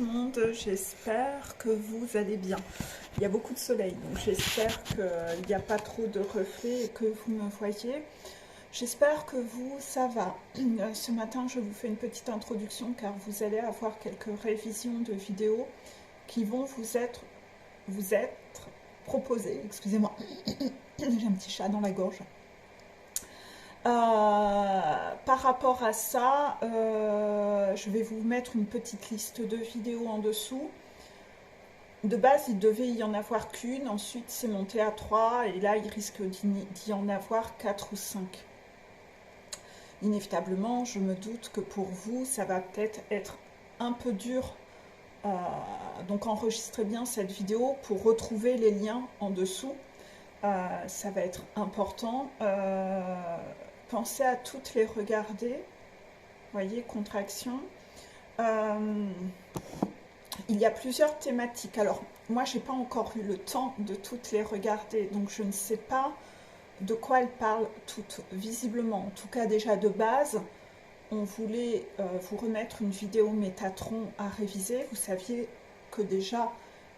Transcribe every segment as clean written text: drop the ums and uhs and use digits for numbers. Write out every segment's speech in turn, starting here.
tout le monde, j'espère que vous allez bien. Il y a beaucoup de soleil, donc j'espère qu'il n'y a pas trop de reflets et que vous me voyez. J'espère que vous, ça va. Ce matin, je vous fais une petite introduction car vous allez avoir quelques révisions de vidéos qui vont vous être proposées. Excusez-moi, j'ai un petit chat dans la gorge. Par rapport à ça, je vais vous mettre une petite liste de vidéos en dessous. De base, il devait y en avoir qu'une, ensuite c'est monté à 3, et là il risque d'y en avoir 4 ou 5. Inévitablement, je me doute que pour vous, ça va peut-être être un peu dur. Donc enregistrez bien cette vidéo pour retrouver les liens en dessous. Ça va être important. Pensez à toutes les regarder. Voyez, contraction. Il y a plusieurs thématiques. Alors, moi, je n'ai pas encore eu le temps de toutes les regarder, donc je ne sais pas de quoi elles parlent toutes, visiblement. En tout cas, déjà de base, on voulait vous remettre une vidéo Métatron à réviser. Vous saviez que déjà,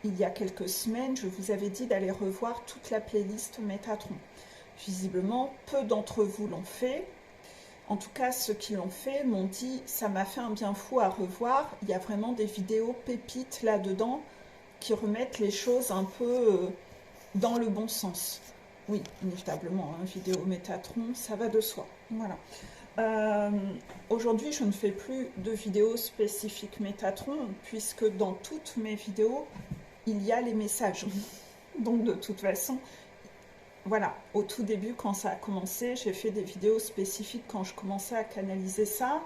il y a quelques semaines, je vous avais dit d'aller revoir toute la playlist Métatron. Visiblement, peu d'entre vous l'ont fait. En tout cas, ceux qui l'ont fait m'ont dit « ça m'a fait un bien fou à revoir ». Il y a vraiment des vidéos pépites là-dedans qui remettent les choses un peu dans le bon sens. Oui, inévitablement, hein, vidéo Métatron, ça va de soi. Voilà. Aujourd'hui, je ne fais plus de vidéos spécifiques Métatron puisque dans toutes mes vidéos, il y a les messages. Donc de toute façon, voilà, au tout début, quand ça a commencé, j'ai fait des vidéos spécifiques quand je commençais à canaliser ça,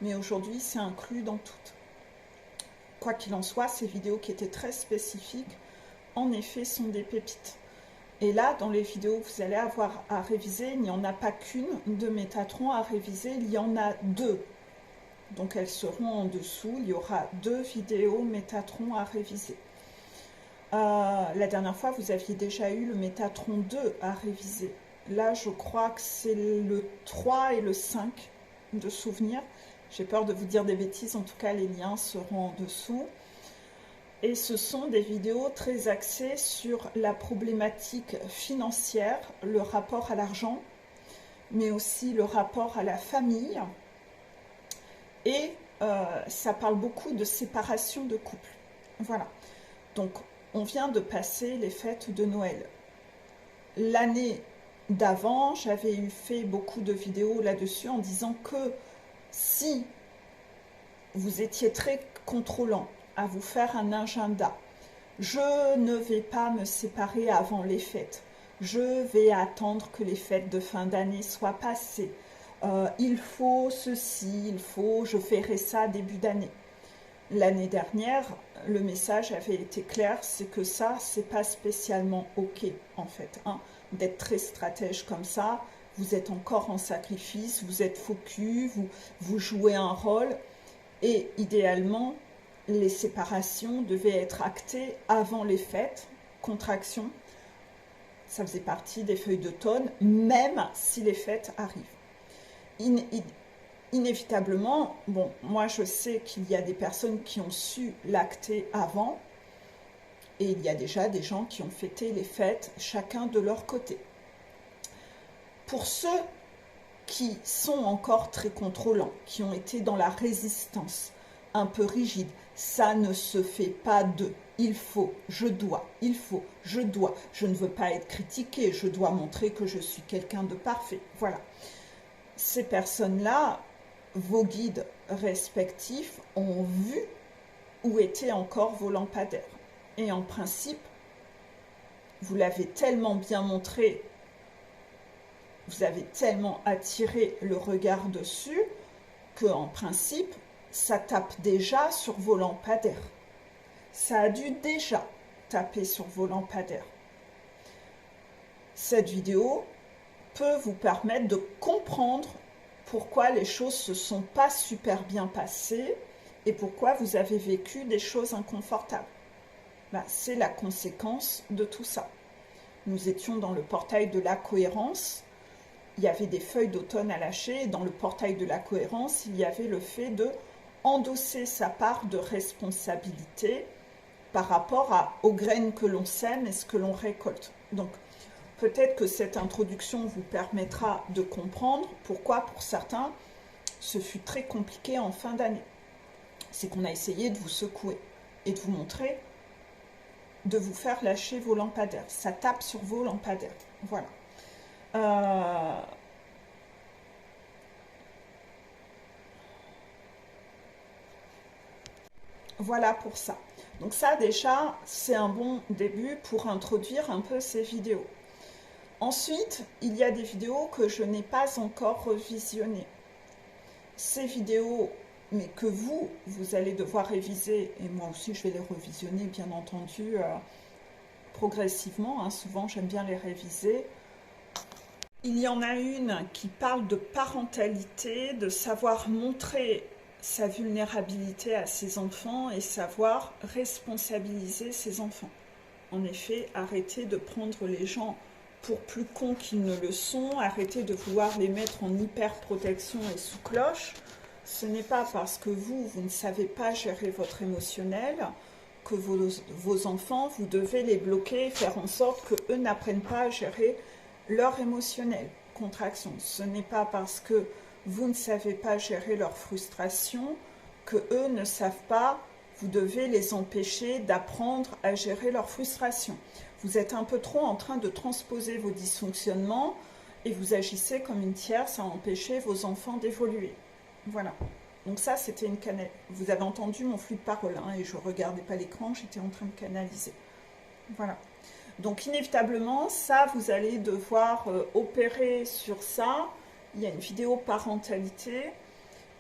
mais aujourd'hui, c'est inclus dans toutes. Quoi qu'il en soit, ces vidéos qui étaient très spécifiques, en effet, sont des pépites. Et là, dans les vidéos que vous allez avoir à réviser, il n'y en a pas qu'une de Métatron à réviser, il y en a 2. Donc elles seront en dessous, il y aura 2 vidéos Métatron à réviser. La dernière fois, vous aviez déjà eu le Métatron 2 à réviser. Là, je crois que c'est le 3 et le 5 de souvenir. J'ai peur de vous dire des bêtises, en tout cas, les liens seront en dessous. Et ce sont des vidéos très axées sur la problématique financière, le rapport à l'argent, mais aussi le rapport à la famille. Et ça parle beaucoup de séparation de couple. Voilà. Donc, on vient de passer les fêtes de Noël. L'année d'avant, j'avais fait beaucoup de vidéos là-dessus en disant que si vous étiez très contrôlant à vous faire un agenda, je ne vais pas me séparer avant les fêtes, je vais attendre que les fêtes de fin d'année soient passées, il faut ceci, je ferai ça début d'année. L'année dernière, le message avait été clair, c'est que ça, c'est pas spécialement ok en fait, hein, d'être très stratège comme ça. Vous êtes encore en sacrifice, vous êtes focus, vous jouez un rôle, et idéalement, les séparations devaient être actées avant les fêtes, contraction. Ça faisait partie des feuilles d'automne, même si les fêtes arrivent. Inévitablement, bon, moi je sais qu'il y a des personnes qui ont su l'acter avant, et il y a déjà des gens qui ont fêté les fêtes, chacun de leur côté. Pour ceux qui sont encore très contrôlants, qui ont été dans la résistance, un peu rigide, ça ne se fait pas de « il faut, je dois, il faut, je dois, je ne veux pas être critiqué, je dois montrer que je suis quelqu'un de parfait ». Voilà. Ces personnes-là, vos guides respectifs ont vu où étaient encore vos lampadaires. Et en principe, vous l'avez tellement bien montré, vous avez tellement attiré le regard dessus, qu'en principe, ça tape déjà sur vos lampadaires. Ça a dû déjà taper sur vos lampadaires. Cette vidéo peut vous permettre de comprendre pourquoi les choses ne se sont pas super bien passées et pourquoi vous avez vécu des choses inconfortables. Ben, c'est la conséquence de tout ça. Nous étions dans le portail de la cohérence, il y avait des feuilles d'automne à lâcher, et dans le portail de la cohérence, il y avait le fait de endosser sa part de responsabilité par rapport aux graines que l'on sème et ce que l'on récolte. Donc, peut-être que cette introduction vous permettra de comprendre pourquoi, pour certains, ce fut très compliqué en fin d'année. C'est qu'on a essayé de vous secouer et de vous montrer, de vous faire lâcher vos lampadaires. Ça tape sur vos lampadaires. Voilà. Voilà pour ça. Donc ça déjà, c'est un bon début pour introduire un peu ces vidéos. Ensuite, il y a des vidéos que je n'ai pas encore revisionnées. Ces vidéos, mais que vous allez devoir réviser, et moi aussi je vais les revisionner bien entendu progressivement, hein. Souvent j'aime bien les réviser. Il y en a une qui parle de parentalité, de savoir montrer sa vulnérabilité à ses enfants et savoir responsabiliser ses enfants. En effet, arrêtez de prendre les gens pour plus cons qu'ils ne le sont, arrêtez de vouloir les mettre en hyper-protection et sous cloche. Ce n'est pas parce que vous ne savez pas gérer votre émotionnel que vos enfants, vous devez les bloquer et faire en sorte qu'eux n'apprennent pas à gérer leur émotionnel. Contraction. Ce n'est pas parce que vous ne savez pas gérer leur frustration que eux ne savent pas, vous devez les empêcher d'apprendre à gérer leur frustration. Vous êtes un peu trop en train de transposer vos dysfonctionnements et vous agissez comme une tierce à empêcher vos enfants d'évoluer. Voilà. Donc ça, c'était une canal. Vous avez entendu mon flux de parole, hein, et je ne regardais pas l'écran, j'étais en train de canaliser. Voilà. Donc inévitablement, ça, vous allez devoir opérer sur ça. Il y a une vidéo parentalité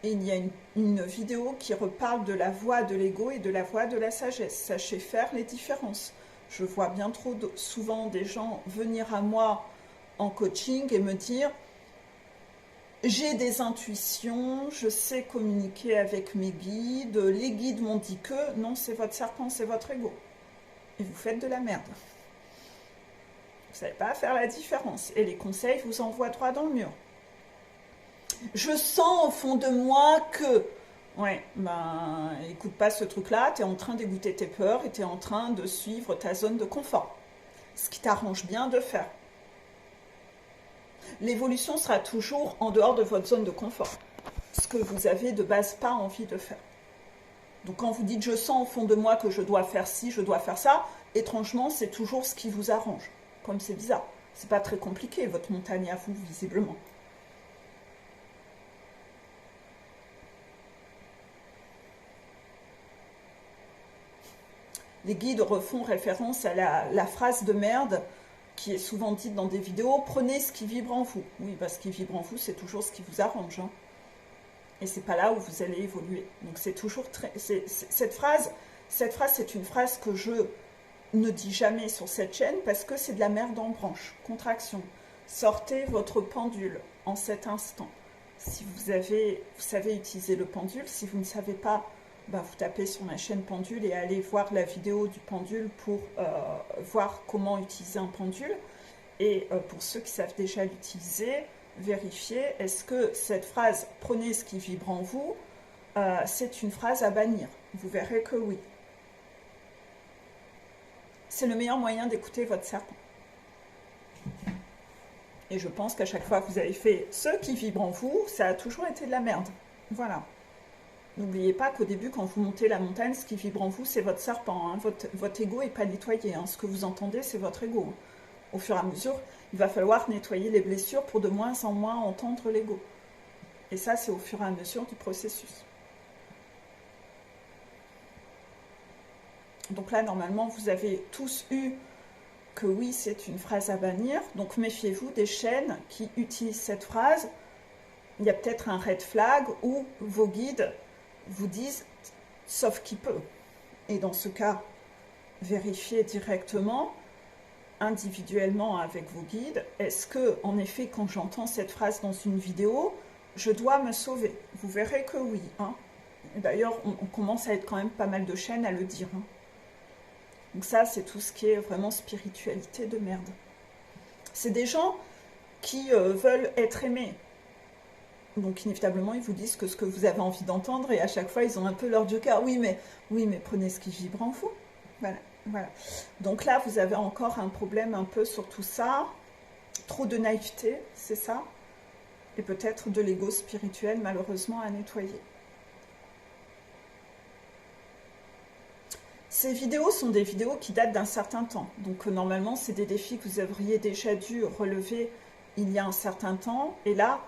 et il y a une vidéo qui reparle de la voie de l'ego et de la voie de la sagesse. Sachez faire les différences. Je vois bien trop souvent des gens venir à moi en coaching et me dire « J'ai des intuitions, je sais communiquer avec mes guides, les guides m'ont dit que… » Non, c'est votre serpent, c'est votre ego. Et vous faites de la merde. Vous ne savez pas faire la différence. Et les conseils vous envoient droit dans le mur. Je sens au fond de moi que… Ouais, ben, écoute pas ce truc-là, tu es en train d'égoutter tes peurs et tu es en train de suivre ta zone de confort. Ce qui t'arrange bien de faire. L'évolution sera toujours en dehors de votre zone de confort. Ce que vous avez de base pas envie de faire. Donc quand vous dites « je sens au fond de moi que je dois faire ci, je dois faire ça », étrangement, c'est toujours ce qui vous arrange. Comme c'est bizarre. C'est pas très compliqué, votre montagne à vous, visiblement. Les guides refont référence à la phrase de merde qui est souvent dite dans des vidéos « Prenez ce qui vibre en vous ». Oui, parce ce qui vibre en vous, c'est toujours ce qui vous arrange. Hein. Et c'est pas là où vous allez évoluer. Donc c'est toujours très… Cette phrase, c'est une phrase que je ne dis jamais sur cette chaîne parce que c'est de la merde en branche. Contraction. Sortez votre pendule en cet instant. Si vous savez utiliser le pendule, si vous ne savez pas, ben vous tapez sur ma chaîne pendule et allez voir la vidéo du pendule pour voir comment utiliser un pendule. Et pour ceux qui savent déjà l'utiliser, vérifiez, est-ce que cette phrase « prenez ce qui vibre en vous », c'est une phrase à bannir. Vous verrez que oui. C'est le meilleur moyen d'écouter votre serpent. Et je pense qu'à chaque fois que vous avez fait ce qui vibre en vous, ça a toujours été de la merde. Voilà. N'oubliez pas qu'au début, quand vous montez la montagne, ce qui vibre en vous, c'est votre serpent. Hein. Votre ego n'est pas nettoyé. Hein. Ce que vous entendez, c'est votre ego. Hein. Au fur et à mesure, il va falloir nettoyer les blessures pour de moins en moins entendre l'ego. Et ça, c'est au fur et à mesure du processus. Donc là, normalement, vous avez tous eu que oui, c'est une phrase à bannir. Donc méfiez-vous des chaînes qui utilisent cette phrase. Il y a peut-être un red flag où vos guides vous disent « sauf qui peut ». Et dans ce cas, vérifiez directement, individuellement avec vos guides, est-ce que, en effet, quand j'entends cette phrase dans une vidéo, je dois me sauver? Vous verrez que oui. Hein. D'ailleurs, on commence à être quand même pas mal de chaînes à le dire. Hein. Donc ça, c'est tout ce qui est vraiment spiritualité de merde. C'est des gens qui veulent être aimés. Donc inévitablement, ils vous disent que ce que vous avez envie d'entendre et à chaque fois, ils ont un peu leur joker. Oui, mais prenez ce qui vibre en vous. Voilà, voilà. Donc là, vous avez encore un problème un peu sur tout ça. Trop de naïveté, c'est ça. Et peut-être de l'ego spirituel, malheureusement, à nettoyer. Ces vidéos sont des vidéos qui datent d'un certain temps. Donc normalement, c'est des défis que vous auriez déjà dû relever il y a un certain temps. Et là,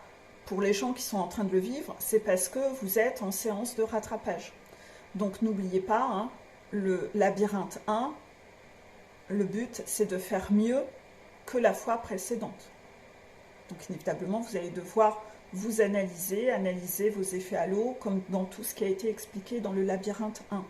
pour les gens qui sont en train de le vivre, c'est parce que vous êtes en séance de rattrapage. Donc n'oubliez pas, hein, le labyrinthe 1, le but, c'est de faire mieux que la fois précédente. Donc inévitablement, vous allez devoir vous analyser vos effets à l'eau, comme dans tout ce qui a été expliqué dans le labyrinthe 1.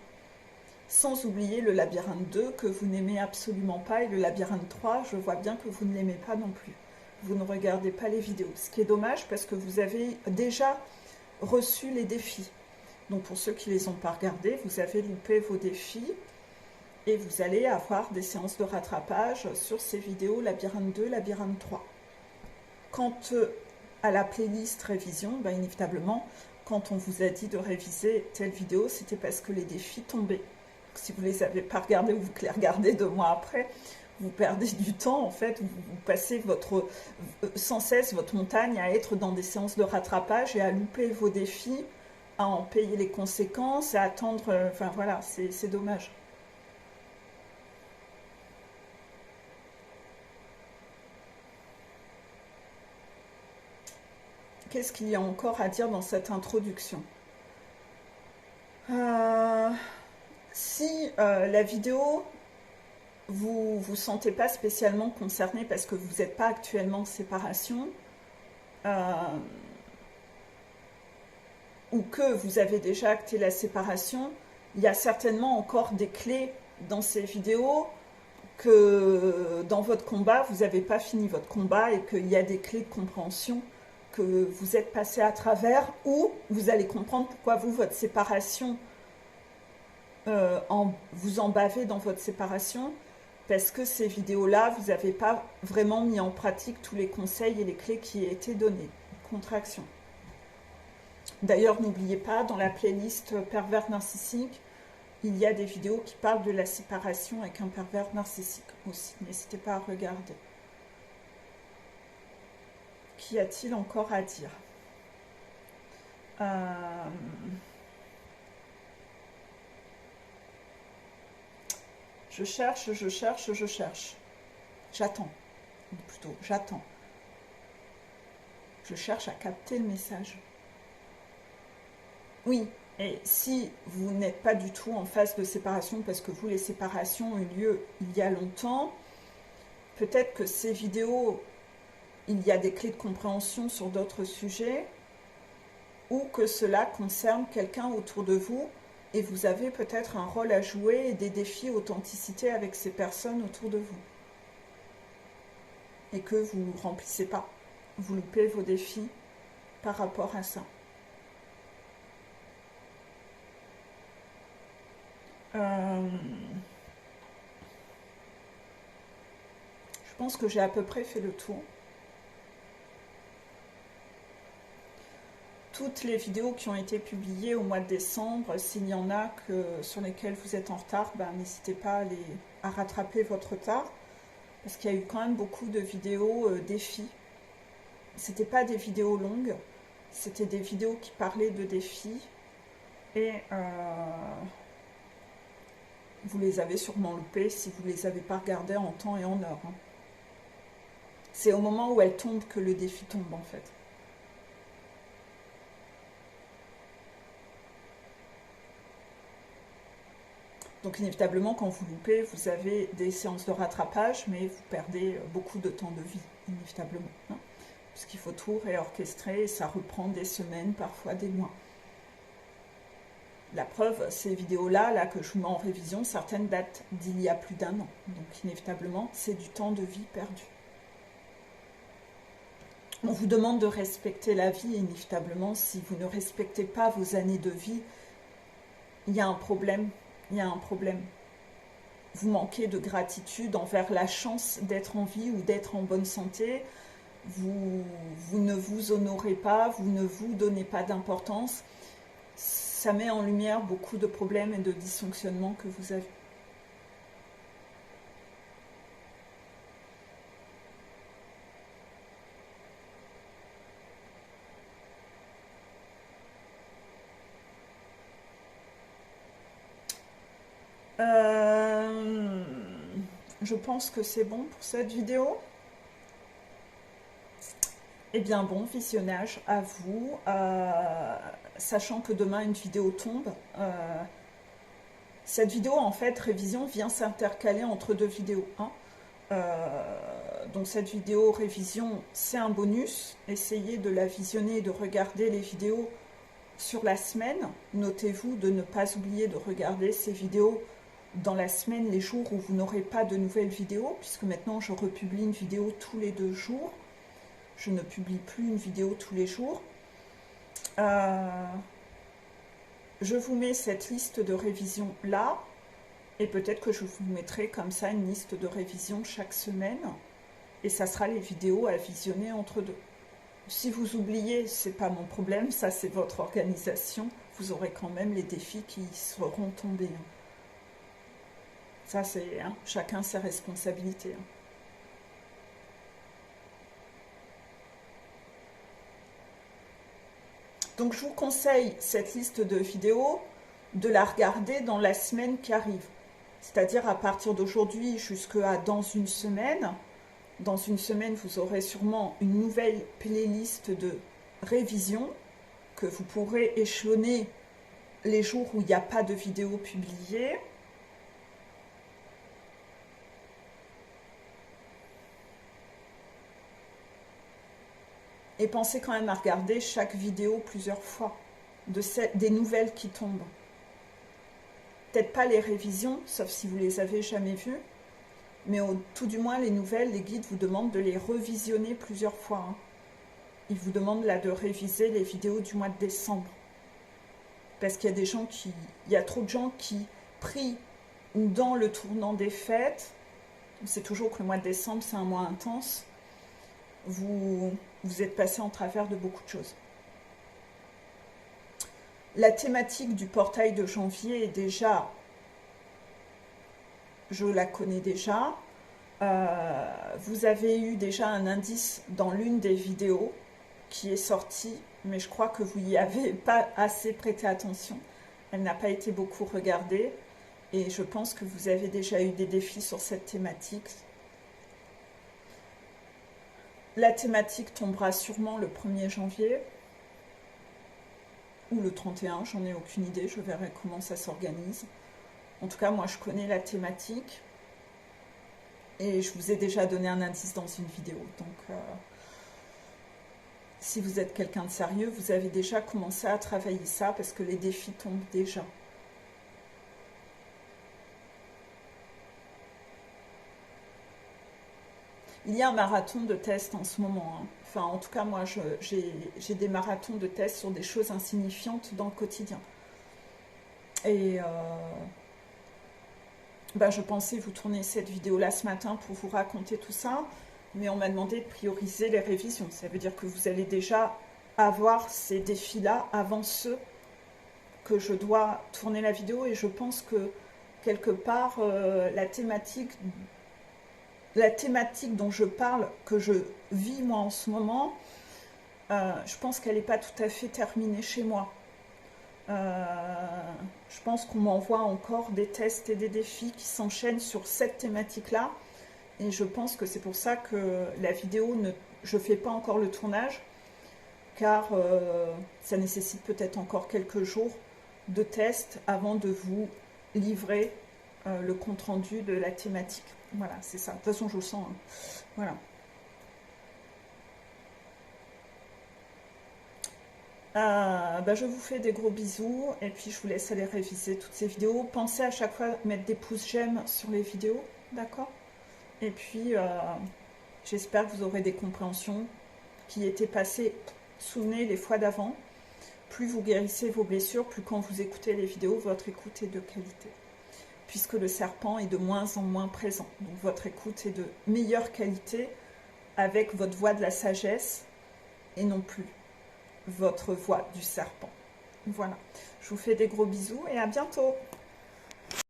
Sans oublier le labyrinthe 2 que vous n'aimez absolument pas et le labyrinthe 3, je vois bien que vous ne l'aimez pas non plus. Vous ne regardez pas les vidéos, ce qui est dommage parce que vous avez déjà reçu les défis. Donc pour ceux qui ne les ont pas regardés, vous avez loupé vos défis et vous allez avoir des séances de rattrapage sur ces vidéos labyrinthe 2, labyrinthe 3. Quant à la playlist révision, inévitablement, quand on vous a dit de réviser telle vidéo, c'était parce que les défis tombaient. Si vous ne les avez pas regardés ou que les regardez 2 mois après, vous perdez du temps, en fait, vous passez sans cesse votre montagne à être dans des séances de rattrapage et à louper vos défis, à en payer les conséquences, à attendre, enfin voilà, c'est dommage. Qu'est-ce qu'il y a encore à dire dans cette introduction? Si la vidéo, vous ne vous sentez pas spécialement concerné parce que vous n'êtes pas actuellement en séparation, ou que vous avez déjà acté la séparation, il y a certainement encore des clés dans ces vidéos que dans votre combat, vous n'avez pas fini votre combat et qu'il y a des clés de compréhension que vous êtes passé à travers, ou vous allez comprendre pourquoi vous, votre séparation, vous en bavez dans votre séparation, parce que ces vidéos-là, vous n'avez pas vraiment mis en pratique tous les conseils et les clés qui étaient donnés. Contraction. D'ailleurs, n'oubliez pas, dans la playlist pervers narcissique, il y a des vidéos qui parlent de la séparation avec un pervers narcissique aussi. N'hésitez pas à regarder. Qu'y a-t-il encore à dire? Je cherche. J'attends. Plutôt, j'attends. Je cherche à capter le message. Oui, et si vous n'êtes pas du tout en phase de séparation, parce que vous, les séparations ont eu lieu il y a longtemps, peut-être que ces vidéos, il y a des clés de compréhension sur d'autres sujets, ou que cela concerne quelqu'un autour de vous, et vous avez peut-être un rôle à jouer et des défis authenticité avec ces personnes autour de vous. Et que vous ne remplissez pas. Vous loupez vos défis par rapport à ça. Je pense que j'ai à peu près fait le tour. Toutes les vidéos qui ont été publiées au mois de décembre, s'il y en a sur lesquelles vous êtes en retard, n'hésitez pas à rattraper votre retard, parce qu'il y a eu quand même beaucoup de vidéos défis. C'était pas des vidéos longues, c'était des vidéos qui parlaient de défis, et vous les avez sûrement loupées si vous ne les avez pas regardées en temps et en heure. Hein. C'est au moment où elles tombent que le défi tombe en fait. Donc inévitablement, quand vous loupez, vous avez des séances de rattrapage, mais vous perdez beaucoup de temps de vie, inévitablement. Hein, puisqu'il faut tout réorchestrer et ça reprend des semaines, parfois des mois. La preuve, ces vidéos-là que je vous mets en révision, certaines datent d'il y a plus d'1 an. Donc inévitablement, c'est du temps de vie perdu. On vous demande de respecter la vie, inévitablement, si vous ne respectez pas vos années de vie, il y a un problème. Il y a un problème. Vous manquez de gratitude envers la chance d'être en vie ou d'être en bonne santé. vous ne vous honorez pas, vous ne vous donnez pas d'importance. Ça met en lumière beaucoup de problèmes et de dysfonctionnements que vous avez. Je pense que c'est bon pour cette vidéo. Eh bien bon visionnage à vous, sachant que demain une vidéo tombe. Cette vidéo en fait, révision, vient s'intercaler entre deux vidéos. Hein. Donc cette vidéo révision, c'est un bonus. Essayez de la visionner et de regarder les vidéos sur la semaine. Notez-vous de ne pas oublier de regarder ces vidéos dans la semaine, les jours où vous n'aurez pas de nouvelles vidéos, puisque maintenant je republie une vidéo tous les 2 jours. Je ne publie plus une vidéo tous les jours. Je vous mets cette liste de révision là, et peut-être que je vous mettrai comme ça une liste de révision chaque semaine, et ça sera les vidéos à visionner entre deux. Si vous oubliez, c'est pas mon problème, ça c'est votre organisation, vous aurez quand même les défis qui seront tombés. Ça c'est chacun ses responsabilités. Donc je vous conseille cette liste de vidéos de la regarder dans la semaine qui arrive. C'est-à-dire à partir d'aujourd'hui jusqu'à dans une semaine. Dans une semaine, vous aurez sûrement une nouvelle playlist de révision que vous pourrez échelonner les jours où il n'y a pas de vidéo publiée. Et pensez quand même à regarder chaque vidéo plusieurs fois, des nouvelles qui tombent. Peut-être pas les révisions, sauf si vous les avez jamais vues, mais tout du moins les nouvelles, les guides vous demandent de les revisionner plusieurs fois. Hein. Ils vous demandent là de réviser les vidéos du mois de décembre. Parce qu'il y a des gens il y a trop de gens qui, pris dans le tournant des fêtes, c'est toujours que le mois de décembre c'est un mois intense, vous êtes passé en travers de beaucoup de choses. La thématique du portail de janvier est déjà, je la connais déjà. Vous avez eu déjà un indice dans l'une des vidéos qui est sortie, mais je crois que vous n'y avez pas assez prêté attention. Elle n'a pas été beaucoup regardée et je pense que vous avez déjà eu des défis sur cette thématique. La thématique tombera sûrement le 1er janvier ou le 31, j'en ai aucune idée, je verrai comment ça s'organise. En tout cas, moi je connais la thématique et je vous ai déjà donné un indice dans une vidéo. Donc, si vous êtes quelqu'un de sérieux, vous avez déjà commencé à travailler ça parce que les défis tombent déjà. Il y a un marathon de tests en ce moment. Hein. Enfin, en tout cas, moi, j'ai des marathons de tests sur des choses insignifiantes dans le quotidien. Et je pensais vous tourner cette vidéo-là ce matin pour vous raconter tout ça, mais on m'a demandé de prioriser les révisions. Ça veut dire que vous allez déjà avoir ces défis-là avant ceux que je dois tourner la vidéo, et je pense que quelque part, la thématique dont je parle, que je vis moi en ce moment, je pense qu'elle n'est pas tout à fait terminée chez moi. Je pense qu'on m'envoie encore des tests et des défis qui s'enchaînent sur cette thématique-là. Et je pense que c'est pour ça que la vidéo, je ne fais pas encore le tournage, car ça nécessite peut-être encore quelques jours de tests avant de vous livrer le compte-rendu de la thématique. Voilà, c'est ça. De toute façon, je le sens. Hein. Voilà. Je vous fais des gros bisous et puis je vous laisse aller réviser toutes ces vidéos. Pensez à chaque fois à mettre des pouces j'aime sur les vidéos, d'accord? Et puis, j'espère que vous aurez des compréhensions qui étaient passées sous le nez les fois d'avant. Plus vous guérissez vos blessures, plus quand vous écoutez les vidéos, votre écoute est de qualité. Puisque le serpent est de moins en moins présent. Donc votre écoute est de meilleure qualité avec votre voix de la sagesse et non plus votre voix du serpent. Voilà, je vous fais des gros bisous et à bientôt.